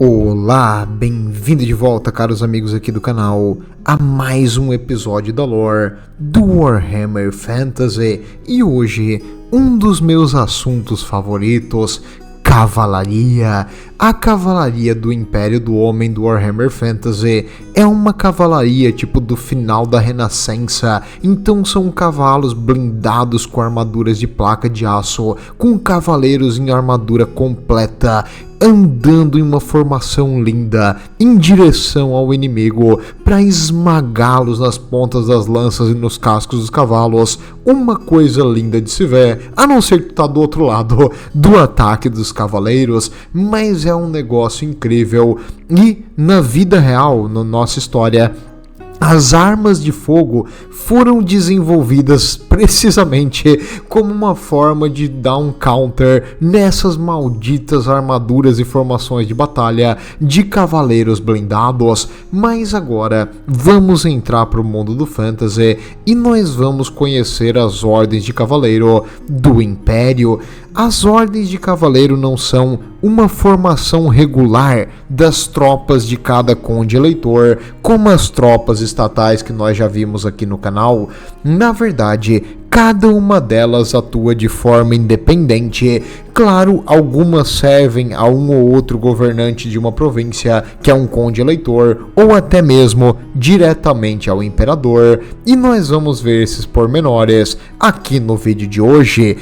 Olá, bem-vindo de volta, caros amigos aqui do canal, a mais um episódio da lore do Warhammer Fantasy. E hoje, um dos meus assuntos favoritos, cavalaria. A cavalaria do Império do Homem do Warhammer Fantasy é uma cavalaria tipo do final da Renascença, então são cavalos blindados com armaduras de placa de aço, com cavaleiros em armadura completa, andando em uma formação linda em direção ao inimigo para esmagá-los nas pontas das lanças e nos cascos dos cavalos. Uma coisa linda de se ver, a não ser que tá do outro lado do ataque dos cavaleiros, mas é um negócio incrível. E na vida real, na nossa história, as armas de fogo foram desenvolvidas precisamente como uma forma de dar um counter nessas malditas armaduras e formações de batalha de cavaleiros blindados. Mas agora vamos entrar para o mundo do fantasy e nós vamos conhecer as ordens de cavaleiro do Império. As ordens de cavaleiro não são uma formação regular das tropas de cada conde eleitor, como as tropas estatais que nós já vimos aqui no canal. Na verdade, cada uma delas atua de forma independente. Claro, algumas servem a um ou outro governante de uma província, que é um conde eleitor, ou até mesmo diretamente ao imperador. E nós vamos ver esses pormenores aqui no vídeo de hoje.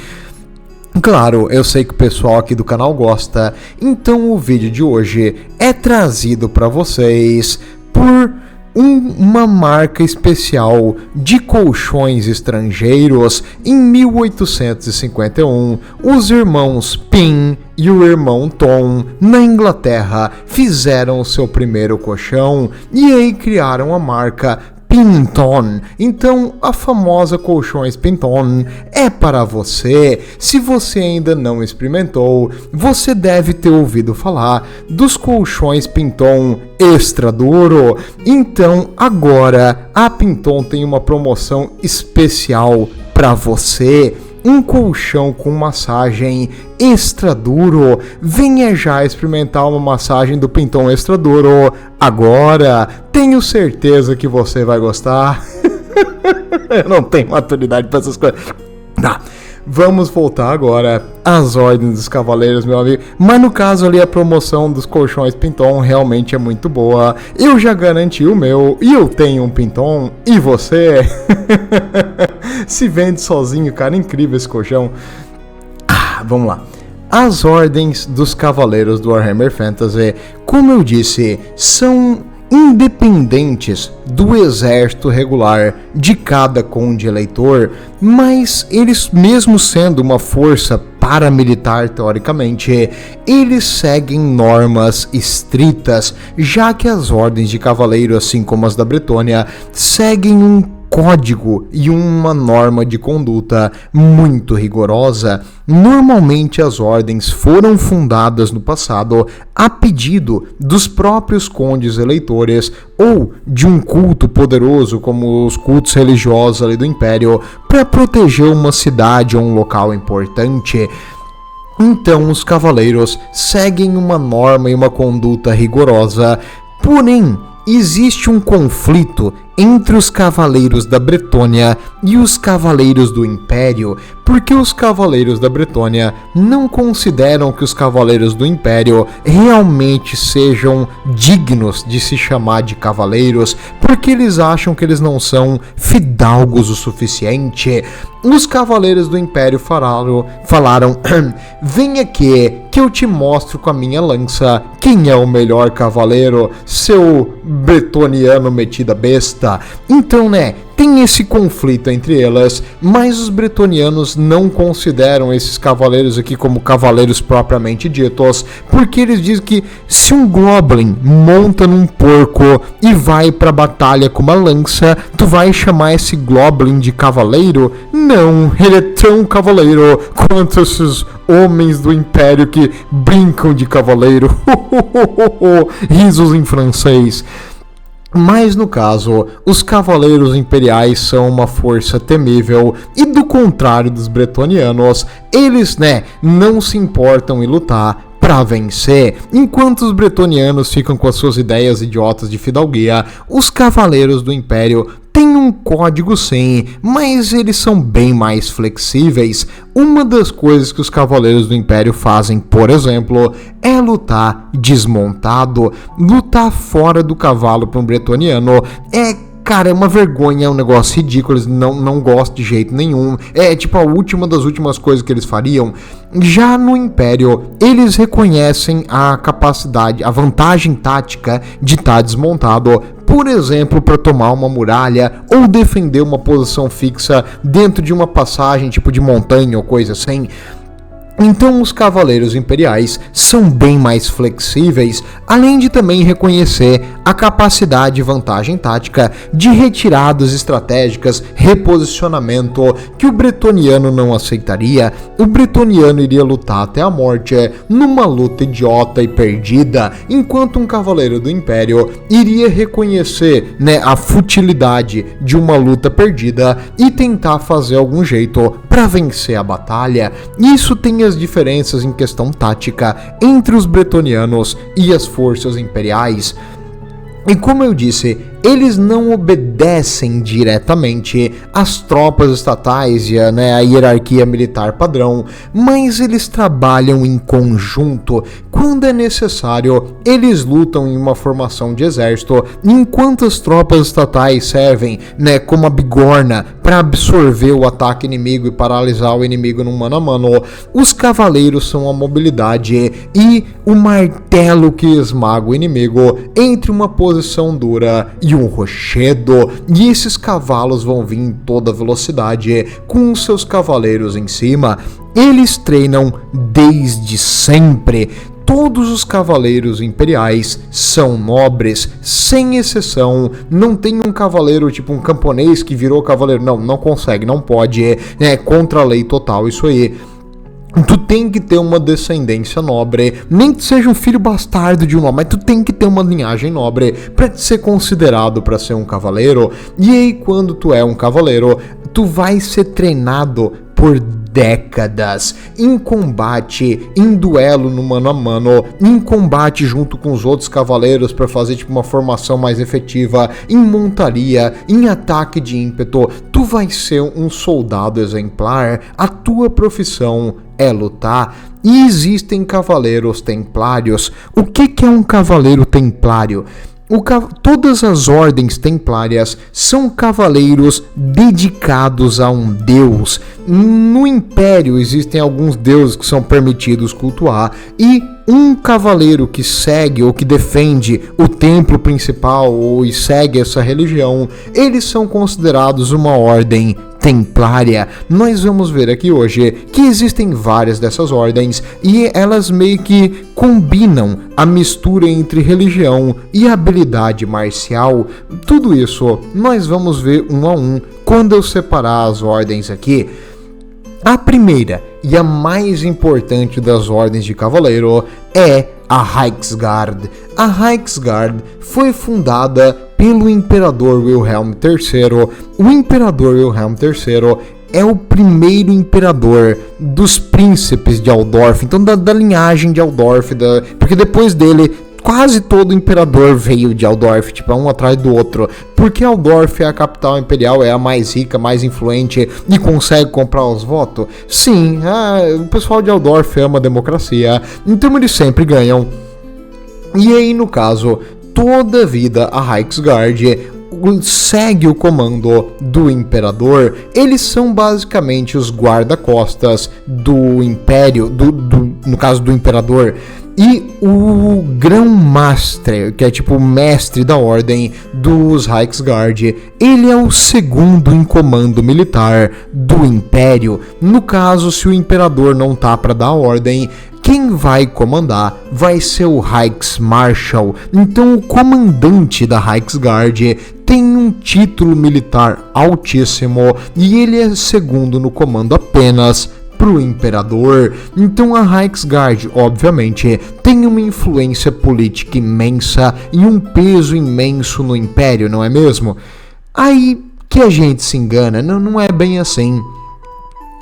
Claro, eu sei que o pessoal aqui do canal gosta, então o vídeo de hoje é trazido para vocês por uma marca especial de colchões estrangeiros. Em 1851, os irmãos Pym e o irmão Tom, na Inglaterra, fizeram o seu primeiro colchão e aí criaram a marca Pynton. Então, a famosa colchões Pynton é para você. Se você ainda não experimentou, você deve ter ouvido falar dos colchões Pynton Extra Duro. Então, agora a Pynton tem uma promoção especial para você. Um colchão com massagem extra duro. Venha já experimentar uma massagem do Pynton Extra Duro agora. Tenho certeza que você vai gostar. Eu não tenho maturidade para essas coisas. Tá. Vamos voltar agora às ordens dos cavaleiros, meu amigo. Mas no caso ali, a promoção dos colchões Pynton realmente é muito boa. Eu já garanti o meu e eu tenho um Pynton. E você? Se vende sozinho, cara. Incrível esse colchão. Vamos lá. As ordens dos cavaleiros do Warhammer Fantasy, como eu disse, são independentes do exército regular de cada conde eleitor, mas eles, mesmo sendo uma força paramilitar teoricamente, eles seguem normas estritas, já que as ordens de cavaleiro, assim como as da Bretônia, seguem um código e uma norma de conduta muito rigorosa. Normalmente as ordens foram fundadas no passado a pedido dos próprios condes eleitores ou de um culto poderoso, como os cultos religiosos ali do Império, para proteger uma cidade ou um local importante. Então os cavaleiros seguem uma norma e uma conduta rigorosa, porém existe um conflito entre os cavaleiros da Bretônia e os cavaleiros do Império, porque os cavaleiros da Bretônia não consideram que os cavaleiros do Império realmente sejam dignos de se chamar de cavaleiros, porque eles acham que eles não são fidalgos o suficiente. Os cavaleiros do Império falaram vem aqui que eu te mostro com a minha lança quem é o melhor cavaleiro, seu bretoniano metida besta. Então, tem esse conflito entre elas, mas os bretonianos não consideram esses cavaleiros aqui como cavaleiros propriamente ditos, porque eles dizem que se um goblin monta num porco e vai pra batalha com uma lança, tu vai chamar esse goblin de cavaleiro? Não, ele é tão cavaleiro quanto esses homens do Império que brincam de cavaleiro. Risos em francês. Mas no caso, os cavaleiros imperiais são uma força temível e, do contrário dos bretonianos, eles, não se importam em lutar para para vencer. Enquanto os bretonianos ficam com as suas ideias idiotas de fidalguia, os cavaleiros do Império têm um código sim, mas eles são bem mais flexíveis. Uma das coisas que os cavaleiros do Império fazem, por exemplo, é lutar desmontado. Lutar fora do cavalo para um bretoniano Cara, é uma vergonha, é um negócio ridículo, eles não gostam de jeito nenhum. É tipo a última das últimas coisas que eles fariam. Já no Império, eles reconhecem a capacidade, a vantagem tática de estar desmontado. Por exemplo, para tomar uma muralha ou defender uma posição fixa dentro de uma passagem tipo de montanha ou coisa assim. Então os cavaleiros imperiais são bem mais flexíveis, além de também reconhecer a capacidade e vantagem tática de retiradas estratégicas, reposicionamento, que o bretoniano não aceitaria. O bretoniano iria lutar até a morte, numa luta idiota e perdida, enquanto um cavaleiro do Império iria reconhecer, a futilidade de uma luta perdida e tentar fazer algum jeito para vencer a batalha. Isso tem as diferenças em questão tática entre os bretonianos e as forças imperiais. E como eu disse, eles não obedecem diretamente às tropas estatais e a hierarquia militar padrão, mas eles trabalham em conjunto. Quando é necessário, eles lutam em uma formação de exército, enquanto as tropas estatais servem como a bigorna para absorver o ataque inimigo e paralisar o inimigo no mano a mano. Os cavaleiros são a mobilidade e o martelo que esmaga o inimigo entre uma posição dura e um rochedo, e esses cavalos vão vir em toda velocidade com os seus cavaleiros em cima. Eles treinam desde sempre. Todos os cavaleiros imperiais são nobres, sem exceção. Não tem um cavaleiro tipo um camponês que virou cavaleiro. Não consegue, não pode. É contra a lei total isso aí. Tu tem que ter uma descendência nobre, nem que seja um filho bastardo de um nobre, mas tu tem que ter uma linhagem nobre para ser considerado para ser um cavaleiro. E aí quando tu é um cavaleiro, tu vai ser treinado por décadas em combate, em duelo no mano a mano, em combate junto com os outros cavaleiros para fazer tipo uma formação mais efetiva, em montaria, em ataque de ímpeto. Tu vai ser um soldado exemplar. A tua profissão é lutar. E existem cavaleiros templários. O que é um cavaleiro templário? Todas as ordens templárias são cavaleiros dedicados a um deus. No Império existem alguns deuses que são permitidos cultuar, e um cavaleiro que segue ou que defende o templo principal ou segue essa religião, eles são considerados uma ordem templária. Nós vamos ver aqui hoje que existem várias dessas ordens e elas meio que combinam a mistura entre religião e habilidade marcial. Tudo isso nós vamos ver um a um quando eu separar as ordens aqui. A primeira e a mais importante das ordens de cavaleiro é a Reiksguard. A Reiksguard foi fundada pelo Imperador Wilhelm III. O Imperador Wilhelm III é o primeiro imperador dos príncipes de Altdorf, então da linhagem de Altdorf, porque depois dele quase todo imperador veio de Altdorf, tipo, um atrás do outro, porque Altdorf é a capital imperial, é a mais rica, mais influente e consegue comprar os votos. Sim, o pessoal de Altdorf ama a democracia, então eles sempre ganham. E aí, no caso, toda a vida a Reiksguard segue o comando do imperador. Eles são basicamente os guarda-costas do império, no caso do imperador. E o Grão-Master, que é tipo o mestre da ordem dos Reiksguard, ele é o segundo em comando militar do Império. No caso, se o imperador não tá para dar ordem, quem vai comandar vai ser o Reichsmarschall. Então o comandante da Reiksguard tem um título militar altíssimo e ele é segundo no comando apenas pro imperador. Então a Reiksguard, obviamente, tem uma influência política imensa e um peso imenso no Império, não é mesmo? Aí que a gente se engana, não é bem assim.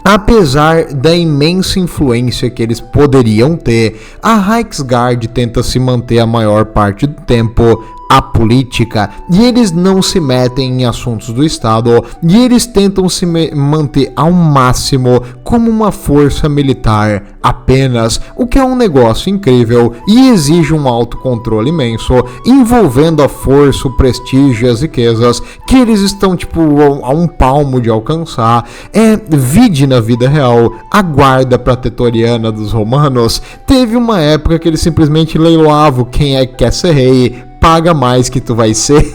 Apesar da imensa influência que eles poderiam ter, a Reiksguard tenta se manter a maior parte do tempo apolítica, e eles não se metem em assuntos do Estado, e eles tentam se manter ao máximo como uma força militar apenas, o que é um negócio incrível e exige um autocontrole imenso, envolvendo a força, o prestígio e as riquezas que eles estão a um palmo de alcançar. Vide na vida real, a guarda praetoriana dos romanos teve uma época que eles simplesmente leiloavam quem é que quer ser rei, paga mais que tu vai ser.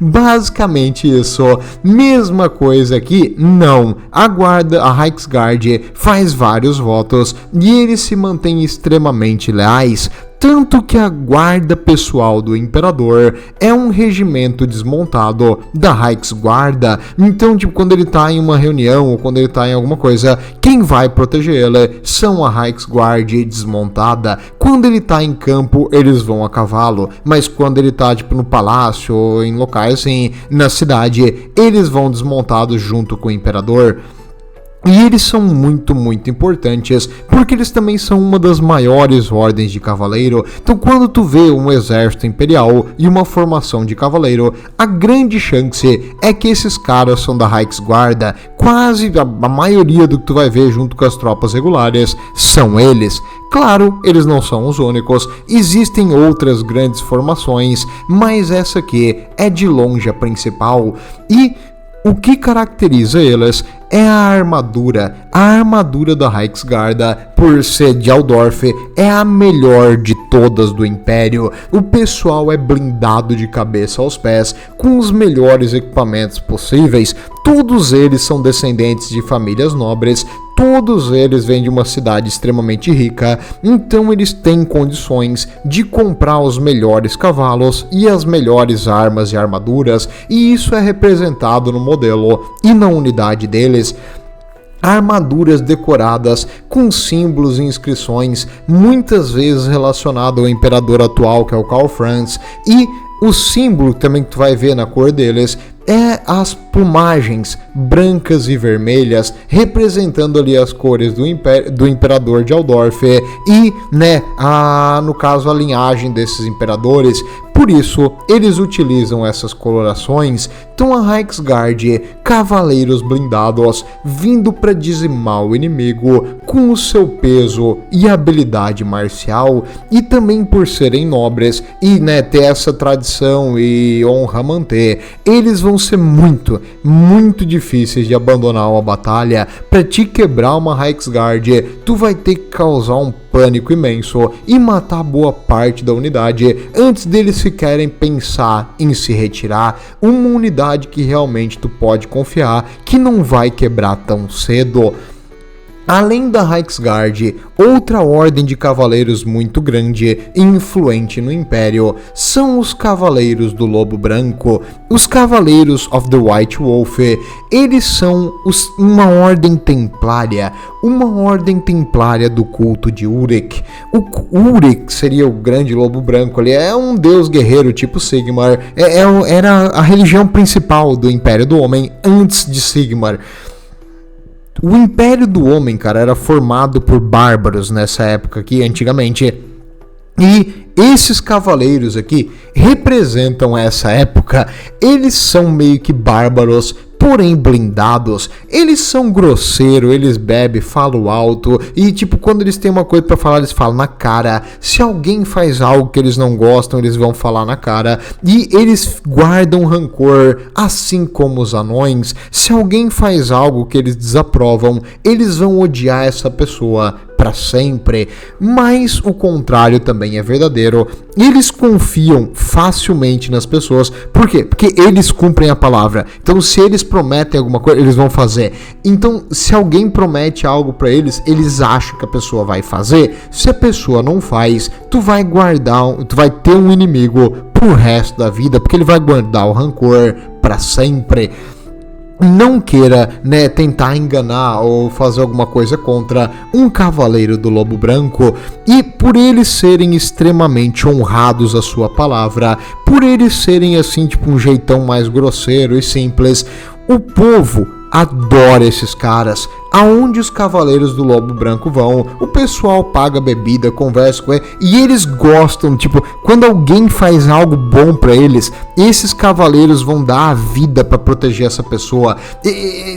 Basicamente isso. Mesma coisa aqui? Não. A Reiksguard faz vários votos e eles se mantêm extremamente leais. Tanto que a guarda pessoal do imperador é um regimento desmontado da Reiksguarda. Então, quando ele tá em uma reunião ou quando ele tá em alguma coisa, quem vai proteger ele são a Reiksguard desmontada. Quando ele tá em campo, eles vão a cavalo. Mas quando ele tá, no palácio ou em locais assim, na cidade, eles vão desmontados junto com o imperador. E eles são muito, muito importantes, porque eles também são uma das maiores ordens de cavaleiro. Então, quando tu vê um exército imperial e uma formação de cavaleiro, a grande chance é que esses caras são da Reiksguarda. Quase a maioria do que tu vai ver junto com as tropas regulares são eles. Claro, eles não são os únicos, existem outras grandes formações, mas essa aqui é de longe a principal. E o que caracteriza eles é a armadura. A armadura da Reiksguarda, por ser de Altdorf, é a melhor de todas do Império. O pessoal é blindado de cabeça aos pés, com os melhores equipamentos possíveis. Todos eles são descendentes de famílias nobres, todos eles vêm de uma cidade extremamente rica, então eles têm condições de comprar os melhores cavalos e as melhores armas e armaduras, e isso é representado no modelo e na unidade deles. Armaduras decoradas com símbolos e inscrições, muitas vezes relacionado ao imperador atual, que é o Karl Franz, e o símbolo também que tu vai ver na cor deles é as plumagens brancas e vermelhas, representando ali as cores do imperador de Altdorf e, no caso, a linhagem desses imperadores. Por isso, eles utilizam essas colorações. Então a Reiksguard, cavaleiros blindados, vindo para dizimar o inimigo com o seu peso e habilidade marcial, e também por serem nobres e ter essa tradição e honra a manter, eles vão ser muito, muito difíceis de abandonar uma batalha. Para te quebrar uma Reiksguard, tu vai ter que causar um pânico imenso e matar boa parte da unidade antes deles ficarem pensar em se retirar. Uma unidade que realmente tu pode confiar que não vai quebrar tão cedo. Além da Reiksguard, outra ordem de cavaleiros muito grande e influente no Império são os Cavaleiros do Lobo Branco, os Cavaleiros of the White Wolf. Eles são uma ordem templária do culto de Uruk. O Uruk seria o grande lobo branco, ele é um deus guerreiro tipo Sigmar, era a religião principal do Império do Homem antes de Sigmar. O Império do Homem, cara, era formado por bárbaros nessa época aqui, antigamente. E esses cavaleiros aqui representam essa época. Eles são meio que bárbaros, porém blindados. Eles são grosseiros, eles bebem, falam alto e quando eles têm uma coisa pra falar, eles falam na cara. Se alguém faz algo que eles não gostam, eles vão falar na cara. E eles guardam rancor, assim como os anões. Se alguém faz algo que eles desaprovam, eles vão odiar essa pessoa para sempre. Mas o contrário também é verdadeiro. Eles confiam facilmente nas pessoas. Por quê? Porque eles cumprem a palavra. Então, se eles prometem alguma coisa, eles vão fazer. Então, se alguém promete algo para eles, eles acham que a pessoa vai fazer. Se a pessoa não faz, tu vai ter um inimigo pro resto da vida, porque ele vai guardar o rancor para sempre. Não queira, tentar enganar ou fazer alguma coisa contra um cavaleiro do Lobo Branco, e por eles serem extremamente honrados à sua palavra, por eles serem assim, um jeitão mais grosseiro e simples, o povo adora esses caras. Aonde os Cavaleiros do Lobo Branco vão, o pessoal paga bebida, conversa com ele, e eles gostam, tipo, quando alguém faz algo bom pra eles, esses cavaleiros vão dar a vida pra proteger essa pessoa.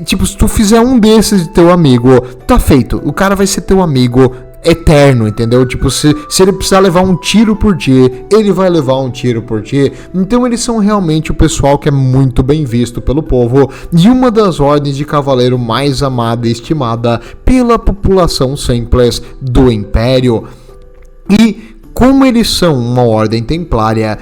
Tipo, se tu fizer um desses de teu amigo, tá feito, o cara vai ser teu amigo eterno, entendeu? Tipo, se ele precisar levar um tiro por ti, ele vai levar um tiro por ti. Então eles são realmente o pessoal que é muito bem visto pelo povo e uma das ordens de cavaleiro mais amada e estimada pela população simples do Império. E como eles são uma ordem templária,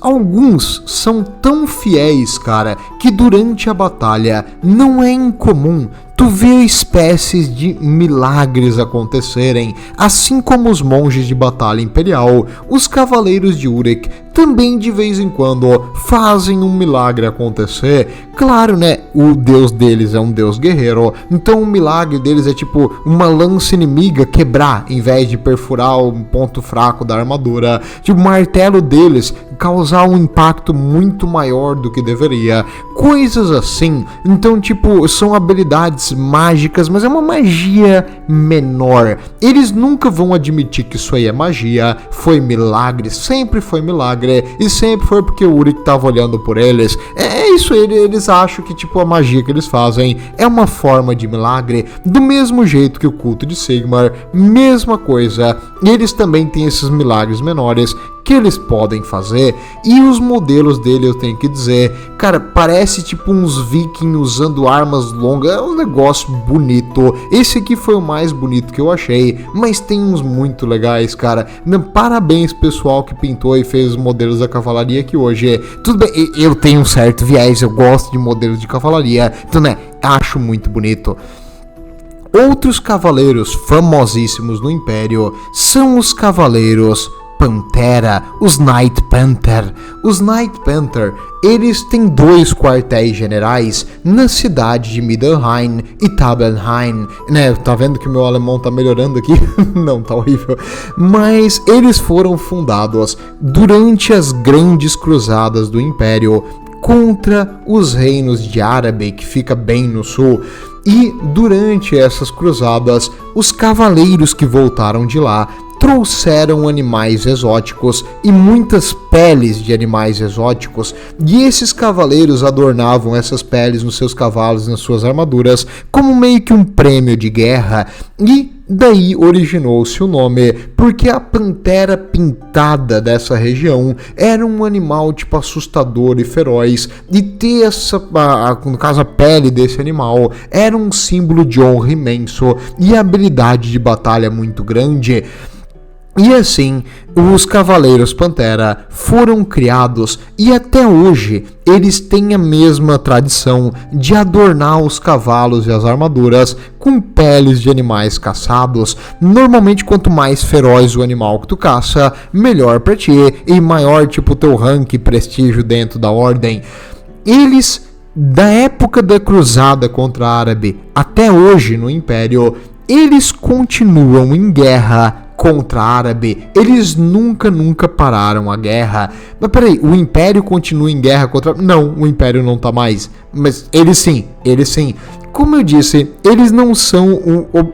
alguns são tão fiéis, cara, que durante a batalha não é incomum tu vê espécies de milagres acontecerem, assim como os monges de batalha imperial, os cavaleiros de Uruk também de vez em quando fazem um milagre acontecer. Claro, né, o deus deles é um deus guerreiro, então o milagre deles é tipo uma lança inimiga quebrar em vez de perfurar um ponto fraco da armadura, tipo o martelo deles causar um impacto muito maior do que deveria, coisas assim. Então, tipo, são habilidades mágicas, mas é uma magia menor. Eles nunca vão admitir que isso aí é magia, foi milagre, sempre foi milagre, e sempre foi porque o Uruk tava olhando por eles. É isso, eles acham que tipo a magia que eles fazem é uma forma de milagre, do mesmo jeito que o culto de Sigmar, mesma coisa. Eles também têm esses milagres menores que eles podem fazer, e os modelos dele, eu tenho que dizer, cara, parece tipo uns vikings usando armas longas, é um negócio bonito. Esse aqui foi o mais bonito que eu achei, mas tem uns muito legais, cara. Parabéns pessoal que pintou e fez os modelos da cavalaria, que hoje, tudo bem, eu tenho um certo viés, eu gosto de modelos de cavalaria, então né, acho muito bonito. Outros cavaleiros famosíssimos no Império são os cavaleiros Pantera, os Night Panther. Os Night Panther, eles têm 2 quartéis generais na cidade de Middelheim e Tabelheim, né? Tá vendo que meu alemão tá melhorando aqui? Não, tá horrível. Mas eles foram fundados durante as grandes cruzadas do Império contra os reinos de Árabe, que fica bem no sul. E durante essas cruzadas, os cavaleiros que voltaram de lá trouxeram animais exóticos e muitas peles de animais exóticos, e esses cavaleiros adornavam essas peles nos seus cavalos e nas suas armaduras como meio que um prêmio de guerra, e daí originou-se o nome, porque a pantera pintada dessa região era um animal tipo assustador e feroz, e ter no caso a pele desse animal, era um símbolo de honra imenso e habilidade de batalha muito grande. E assim, os Cavaleiros Pantera foram criados e até hoje eles têm a mesma tradição de adornar os cavalos e as armaduras com peles de animais caçados. Normalmente, quanto mais feroz o animal que tu caça, melhor pra ti e maior tipo teu rank e prestígio dentro da ordem. Eles, da época da cruzada contra a Árabe até hoje no Império, eles continuam em guerra contra a Árabe. Eles nunca pararam a guerra. Mas peraí, o Império continua em guerra contra... Não, o Império não tá mais. Mas eles sim. Como eu disse, eles não são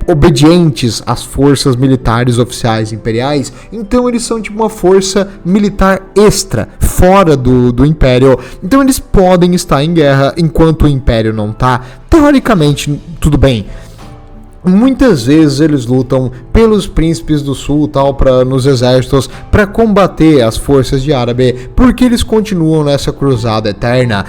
obedientes às forças militares oficiais imperiais, então eles são tipo uma força militar extra, fora do Império. Então eles podem estar em guerra enquanto o Império não tá. Teoricamente, tudo bem. Muitas vezes eles lutam pelos príncipes do sul, tal, nos exércitos, para combater as forças de Árabe, porque eles continuam nessa cruzada eterna.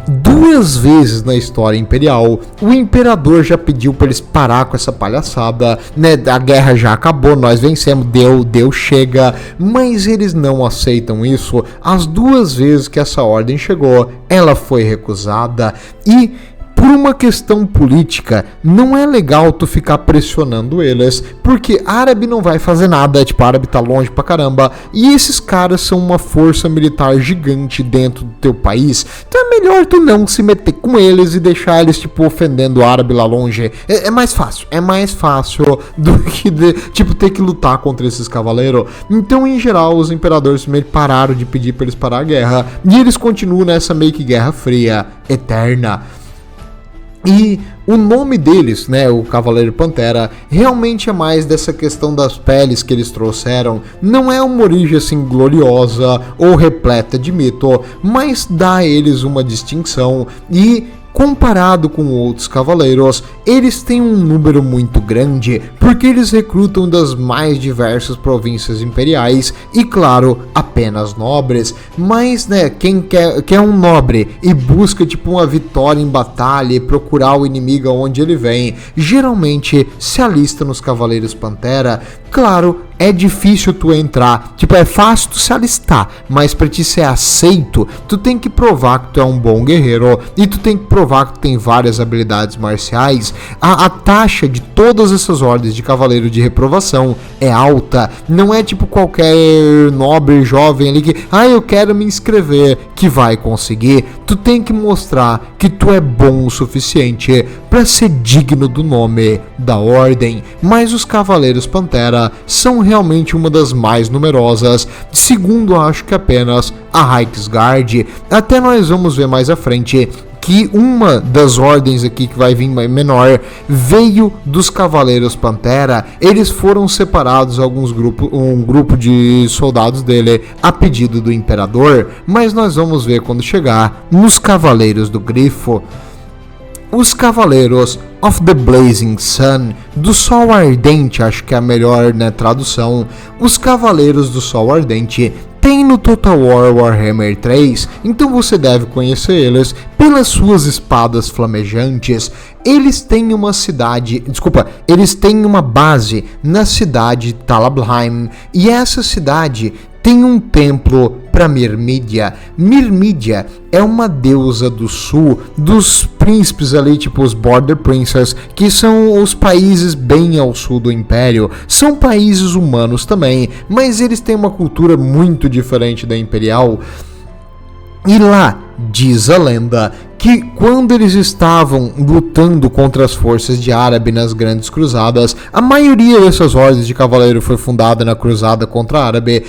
2 vezes na história imperial, o imperador já pediu para eles parar com essa palhaçada, né? A guerra já acabou, nós vencemos, deu, chega. Mas eles não aceitam isso. As 2 vezes que essa ordem chegou, ela foi recusada e... por uma questão política, não é legal tu ficar pressionando eles, porque árabe não vai fazer nada, tipo, árabe tá longe pra caramba, e esses caras são uma força militar gigante dentro do teu país, então é melhor tu não se meter com eles e deixar eles, tipo, ofendendo o árabe lá longe. É mais fácil do que, tipo, ter que lutar contra esses cavaleiros. Então, em geral, os imperadores meio que pararam de pedir pra eles parar a guerra, e eles continuam nessa meio que guerra fria, eterna. E o nome deles, né, o Cavaleiro Pantera, realmente é mais dessa questão das peles que eles trouxeram. Não é uma origem assim gloriosa ou repleta de mito, mas dá a eles uma distinção e comparado com outros cavaleiros, eles têm um número muito grande, porque eles recrutam das mais diversas províncias imperiais e, claro, apenas nobres. Mas, né, quem quer um nobre e busca tipo uma vitória em batalha e procurar o inimigo aonde ele vem, geralmente se alista nos Cavaleiros Pantera. Claro, é difícil tu entrar, tipo, é fácil tu se alistar, mas pra ti ser aceito, tu tem que provar que tu é um bom guerreiro e tu tem que provar que tu tem várias habilidades marciais. A taxa de todas essas ordens de cavaleiro de reprovação é alta, não é tipo qualquer nobre jovem ali que, eu quero me inscrever, que vai conseguir. Tu tem que mostrar que tu é bom o suficiente para ser digno do nome da ordem, mas os Cavaleiros Pantera são realmente uma das mais numerosas, segundo acho que apenas a Reiksguard. Até nós vamos ver mais à frente que uma das ordens aqui que vai vir menor veio dos Cavaleiros Pantera. Eles foram separados um grupo de soldados dele a pedido do Imperador, mas nós vamos ver quando chegar nos Cavaleiros do Grifo. Os Cavaleiros of the Blazing Sun, do Sol Ardente, acho que é a melhor, né, tradução. Os Cavaleiros do Sol Ardente tem no Total War Warhammer 3, então você deve conhecer eles pelas suas espadas flamejantes. Eles têm uma base na cidade de Talabheim, e essa cidade tem um templo para Myrmidia. Myrmidia é uma deusa do sul, dos príncipes ali, tipo os Border Princes, que são os países bem ao sul do Império. São países humanos também, mas eles têm uma cultura muito diferente da Imperial. E lá, diz a lenda, que quando eles estavam lutando contra as forças de Árabe nas Grandes Cruzadas, a maioria dessas ordens de cavaleiro foi fundada na cruzada contra Árabe.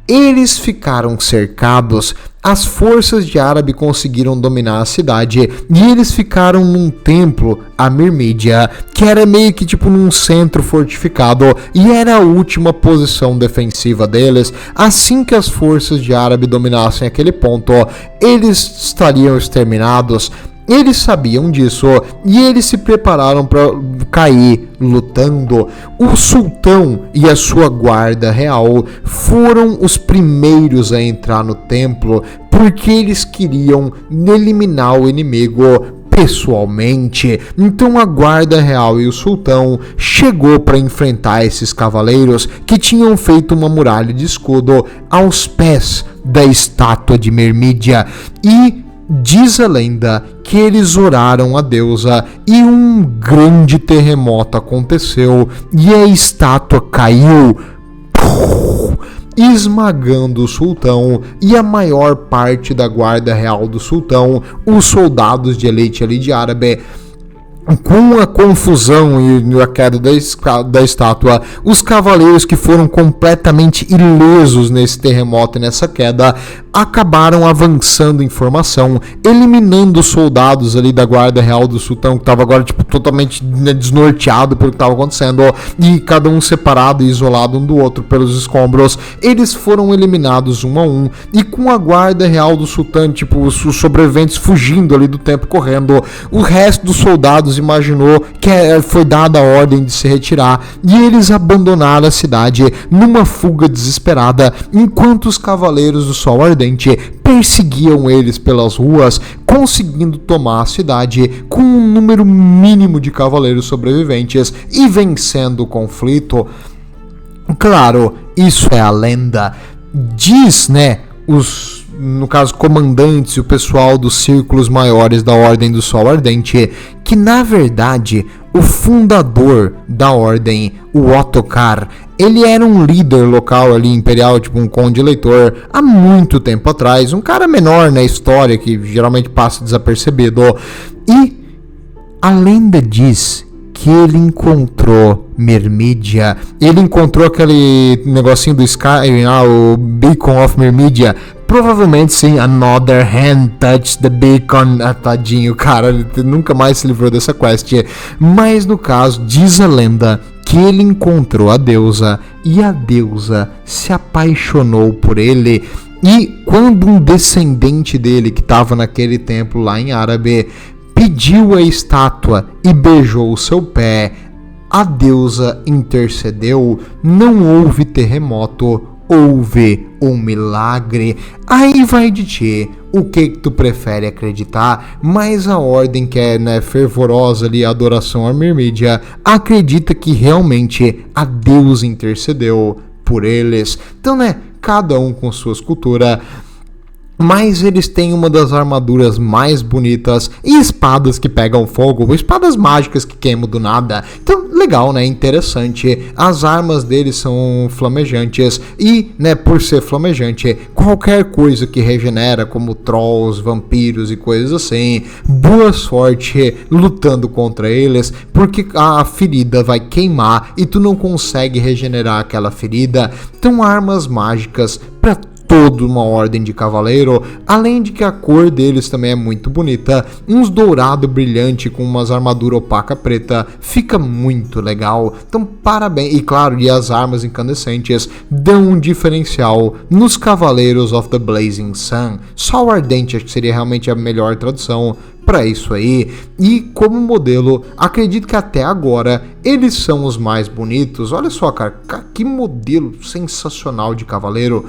Eles ficaram cercados, as forças de Árabe conseguiram dominar a cidade e eles ficaram num templo, a Myrmidia, que era meio que tipo num centro fortificado e era a última posição defensiva deles. Assim que as forças de Árabe dominassem aquele ponto, eles estariam exterminados. Eles sabiam disso e eles se prepararam para cair lutando. O sultão e a sua guarda real foram os primeiros a entrar no templo porque eles queriam eliminar o inimigo pessoalmente. Então a guarda real e o sultão chegou para enfrentar esses cavaleiros que tinham feito uma muralha de escudo aos pés da estátua de Myrmidia. E diz a lenda que eles oraram a deusa e um grande terremoto aconteceu e a estátua caiu, esmagando o sultão e a maior parte da guarda real do sultão, os soldados de elite ali de Árabe. Com a confusão e a queda da estátua, os cavaleiros que foram completamente ilesos nesse terremoto e nessa queda acabaram avançando em formação, eliminando os soldados ali da guarda real do sultão, que estava agora tipo totalmente desnorteado pelo que estava acontecendo, e cada um separado e isolado um do outro pelos escombros. Eles foram eliminados um a um, e com a guarda real do sultão, tipo os sobreviventes fugindo ali do tempo, correndo, o resto dos soldados imaginou que foi dada a ordem de se retirar e eles abandonaram a cidade numa fuga desesperada, enquanto os Cavaleiros do Sol Ardente perseguiam eles pelas ruas, conseguindo tomar a cidade com um número mínimo de cavaleiros sobreviventes e vencendo o conflito. Claro, isso é a lenda. Diz, né, no caso, comandantes e o pessoal dos círculos maiores da Ordem do Sol Ardente, que na verdade o fundador da ordem, o Ottokar, ele era um líder local ali imperial, tipo um conde eleitor, há muito tempo atrás, um cara menor na história que geralmente passa desapercebido. E a lenda diz que ele encontrou Myrmidia, ele encontrou aquele negocinho do Skyrim, o Beacon of Myrmidia, provavelmente sim, another hand touched the beacon. Tadinho, cara, ele nunca mais se livrou dessa quest. Mas no caso, diz a lenda que ele encontrou a deusa e a deusa se apaixonou por ele. E quando um descendente dele, que estava naquele templo lá em Árabe, pediu a estátua e beijou o seu pé, a deusa intercedeu, não houve terremoto, houve um milagre. Aí vai de ti, o que tu prefere acreditar, mas a ordem que é, né, fervorosa ali, a adoração à Mirmídia, acredita que realmente a deusa intercedeu por eles. Então, né, cada um com sua escultura, mas eles têm uma das armaduras mais bonitas e espadas que pegam fogo, espadas mágicas que queimam do nada. Então, legal, né? Interessante. As armas deles são flamejantes e, né, por ser flamejante, qualquer coisa que regenera, como trolls, vampiros e coisas assim, boa sorte lutando contra eles, porque a ferida vai queimar e tu não consegue regenerar aquela ferida. Então, armas mágicas para toda uma ordem de cavaleiro, além de que a cor deles também é muito bonita, uns dourado brilhante com umas armadura opaca preta, fica muito legal. Então parabéns, e claro, e as armas incandescentes dão um diferencial nos Cavaleiros of the Blazing Sun. Só o Ardente acho que seria realmente a melhor tradução para isso aí. E como modelo, acredito que até agora eles são os mais bonitos. Olha só, cara, que modelo sensacional de cavaleiro.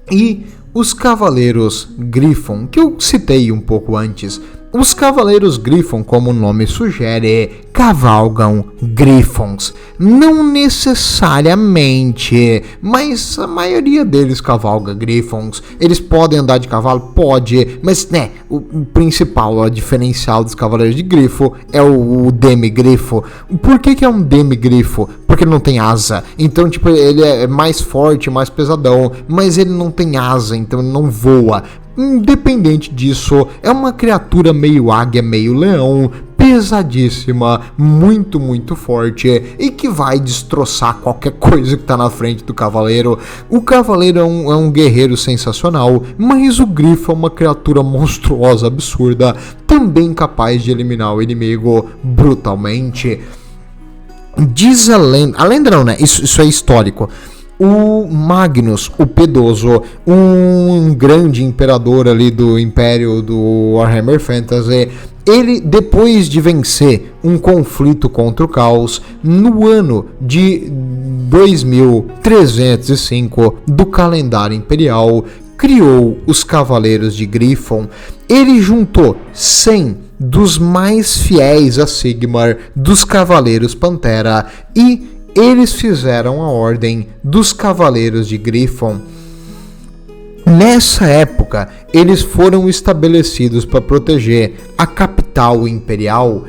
E os Cavaleiros Griffon, que eu citei um pouco antes, os Cavaleiros Griffon, como o nome sugere, cavalgam Griffons. Não necessariamente, mas a maioria deles cavalga Griffons. Eles podem andar de cavalo? Pode, mas né, o principal, o diferencial dos Cavaleiros de Grifo é o Demigrifo. Por que é um Demigrifo? Porque ele não tem asa. Então, tipo, ele é mais forte, mais pesadão, mas ele não tem asa, então ele não voa. Independente disso, é uma criatura meio águia, meio leão, pesadíssima, muito, muito forte e que vai destroçar qualquer coisa que tá na frente do cavaleiro. O cavaleiro é um guerreiro sensacional, mas o grifo é uma criatura monstruosa, absurda, também capaz de eliminar o inimigo brutalmente. Diz a lenda não, né? Isso é histórico. O Magnus, o Piedoso, um grande imperador ali do Império do Warhammer Fantasy, ele, depois de vencer um conflito contra o caos, no ano de 2305 do calendário imperial, criou os Cavaleiros de Griffon. Ele juntou 100 dos mais fiéis a Sigmar dos Cavaleiros Pantera e eles fizeram a ordem dos Cavaleiros de Griffon. Nessa época, eles foram estabelecidos para proteger a capital imperial.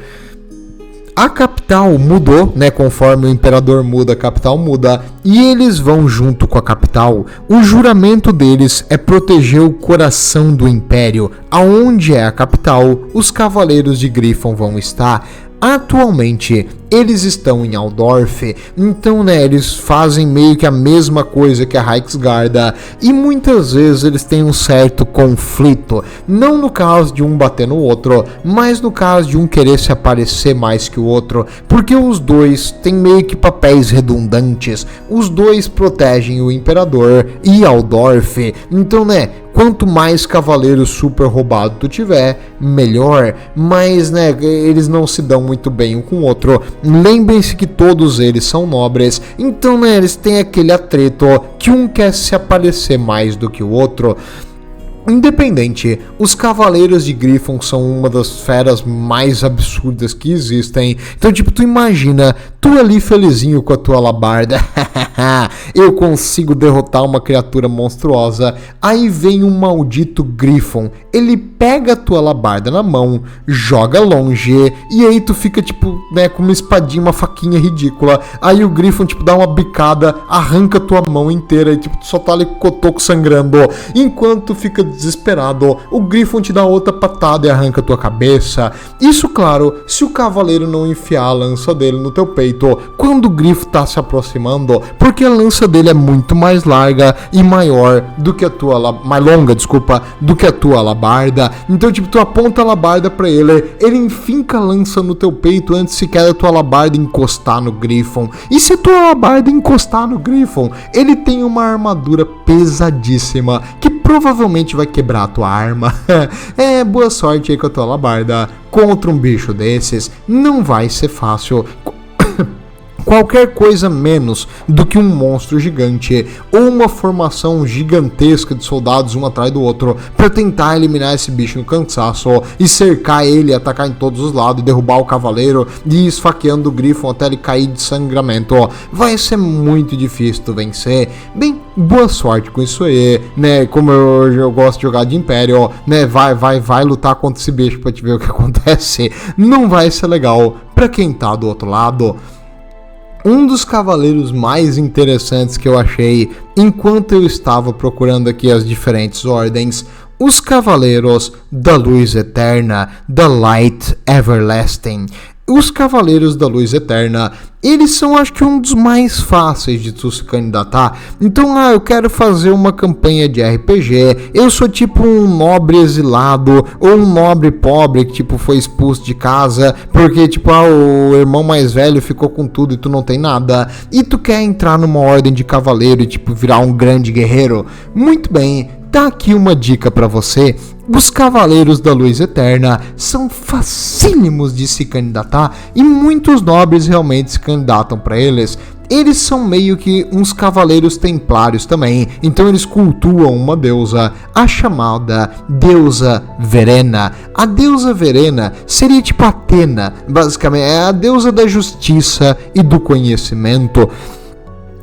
A capital mudou, né? Conforme o imperador muda, a capital muda. E eles vão junto com a capital. O juramento deles é proteger o coração do império. Aonde é a capital, os Cavaleiros de Griffon vão estar. Atualmente, eles estão em Aldorf, então, né, eles fazem meio que a mesma coisa que a Reiksgarda e muitas vezes eles têm um certo conflito, não no caso de um bater no outro, mas no caso de um querer se aparecer mais que o outro, porque os dois têm meio que papéis redundantes, os dois protegem o Imperador e Aldorf, então, né, quanto mais cavaleiro super roubado tu tiver, melhor, mas, né, eles não se dão muito bem um com o outro. Lembrem-se que todos eles são nobres, então, né, eles têm aquele atrito que um quer se aparecer mais do que o outro. Independente, os Cavaleiros de Griffon são uma das feras mais absurdas que existem. Então, tipo, tu imagina, tu ali felizinho com a tua alabarda, eu consigo derrotar uma criatura monstruosa. Aí vem um maldito Griffon, ele pega a tua alabarda na mão, joga longe, e aí tu fica, tipo, né, com uma espadinha, uma faquinha ridícula. Aí o Griffon, tipo, dá uma bicada, arranca tua mão inteira e, tipo, tu só tá ali com o cotoco sangrando, enquanto tu fica desesperado, o Griffon te dá outra patada e arranca tua cabeça. Isso, claro, se o cavaleiro não enfiar a lança dele no teu peito quando o Griffon tá se aproximando, porque a lança dele é muito mais larga e maior do que a tua, mais longa, desculpa, do que a tua alabarda. Então, tipo, tu aponta a alabarda pra ele enfinca a lança no teu peito antes sequer da tua alabarda encostar no Griffon. E se a tua alabarda encostar no Griffon, ele tem uma armadura pesadíssima que provavelmente vai quebrar a tua arma. Boa sorte aí com a tua alabarda. Contra um bicho desses, não vai ser fácil. Qualquer coisa menos do que um monstro gigante ou uma formação gigantesca de soldados um atrás do outro para tentar eliminar esse bicho no cansaço e cercar ele, atacar em todos os lados, derrubar o cavaleiro e ir esfaqueando o Griffon até ele cair de sangramento. Vai ser muito difícil tu vencer. Bem, boa sorte com isso aí, né? Como eu gosto de jogar de Império, né? Vai lutar contra esse bicho pra te ver o que acontece. Não vai ser legal pra quem tá do outro lado. Um dos cavaleiros mais interessantes que eu achei enquanto eu estava procurando aqui as diferentes ordens, os cavaleiros da Luz Eterna, da Light Everlasting. Os Cavaleiros da Luz Eterna, eles são, acho que, um dos mais fáceis de tu se candidatar. Então, eu quero fazer uma campanha de RPG, eu sou tipo um nobre exilado, ou um nobre pobre que, tipo, foi expulso de casa, porque, tipo, o irmão mais velho ficou com tudo e tu não tem nada, e tu quer entrar numa ordem de cavaleiro e, tipo, virar um grande guerreiro. Muito bem, tá aqui uma dica pra você. Os Cavaleiros da Luz Eterna são facílimos de se candidatar e muitos nobres realmente se candidatam para eles. Eles são meio que uns cavaleiros templários também, então eles cultuam uma deusa, a chamada Deusa Verena. A Deusa Verena seria tipo Atena, basicamente, é a deusa da justiça e do conhecimento.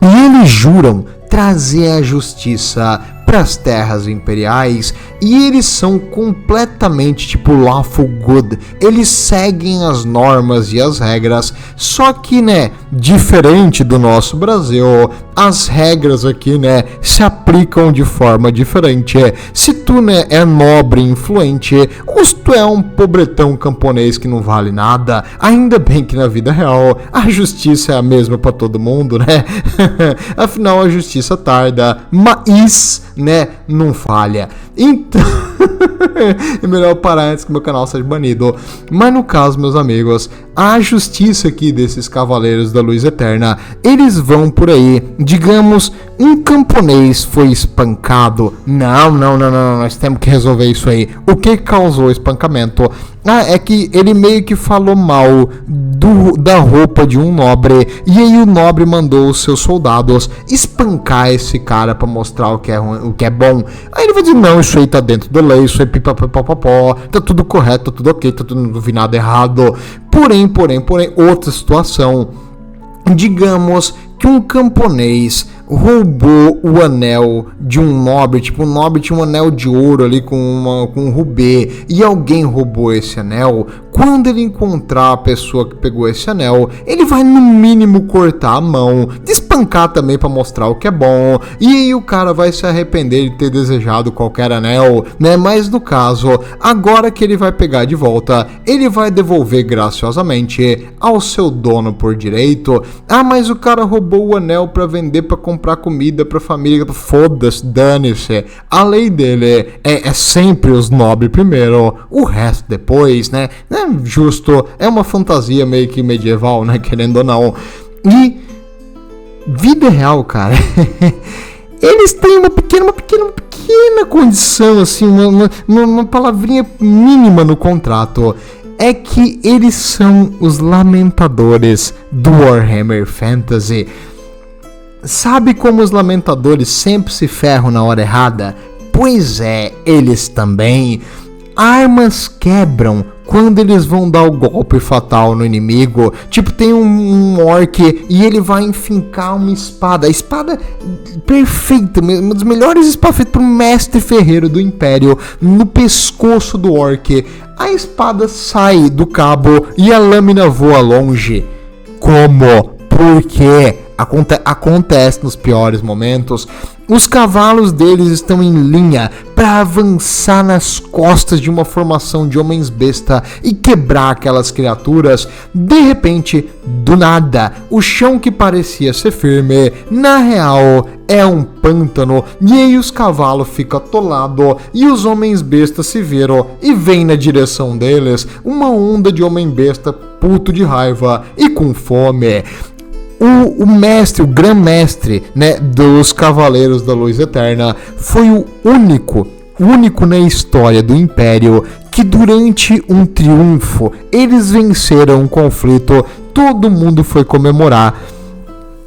E eles juram trazer a justiça para as terras imperiais e eles são completamente tipo lawful good, eles seguem as normas e as regras, só que, né, diferente do nosso Brasil, as regras aqui, né, se aplicam de forma diferente. Se tu, né, é nobre e influente, ou se tu é um pobretão camponês que não vale nada, ainda bem que na vida real a justiça é a mesma para todo mundo, né? Afinal, a justiça tarda, mas, né, não falha. Então, é melhor parar antes que meu canal seja banido. Mas no caso, meus amigos, a justiça aqui desses Cavaleiros da Luz Eterna, eles vão por aí, digamos, um camponês foi espancado. Não, nós temos que resolver isso aí. O que causou o espancamento? É que ele meio que falou mal da roupa de um nobre, e aí o nobre mandou os seus soldados espancar esse cara pra mostrar o que é bom. Aí ele vai dizer, não, isso aí tá dentro da lei, isso aí pipapapapapó, tá tudo correto, tá tudo ok, tá tudo, não vi nada errado. Porém, outra situação. Digamos que um camponês roubou o anel de um nobre, tipo, um nobre tinha um anel de ouro ali com um rubê, e alguém roubou esse anel. Quando ele encontrar a pessoa que pegou esse anel, ele vai no mínimo cortar a mão, despancar também para mostrar o que é bom, e aí o cara vai se arrepender de ter desejado qualquer anel, né? Mas no caso, agora que ele vai pegar de volta, ele vai devolver graciosamente ao seu dono por direito. Mas o cara roubou o anel para vender, para comprar comida pra família. Foda-se, dane-se. A lei dele é sempre os nobres primeiro, o resto depois, né? Justo, é uma fantasia meio que medieval, né? Querendo ou não. E vida real, cara. Eles têm uma pequena condição, assim, uma palavrinha mínima no contrato. É que eles são os lamentadores do Warhammer Fantasy. Sabe como os lamentadores sempre se ferram na hora errada? Pois é, eles também. Armas quebram quando eles vão dar o golpe fatal no inimigo. Tipo, tem um orc e ele vai enfincar uma espada. A espada perfeita, uma das melhores espadas feitas por um mestre ferreiro do Império, no pescoço do orc. A espada sai do cabo e a lâmina voa longe. Como? Por quê? Acontece nos piores momentos. Os cavalos deles estão em linha para avançar nas costas de uma formação de homens besta e quebrar aquelas criaturas. De repente, do nada, o chão que parecia ser firme, na real, é um pântano, e aí os cavalos ficam atolados e os homens bestas se viram e vem na direção deles uma onda de homem besta puto de raiva e com fome. O mestre, o grão-mestre, né, dos Cavaleiros da Luz Eterna foi o único na história do Império que durante um triunfo eles venceram um conflito, todo mundo foi comemorar.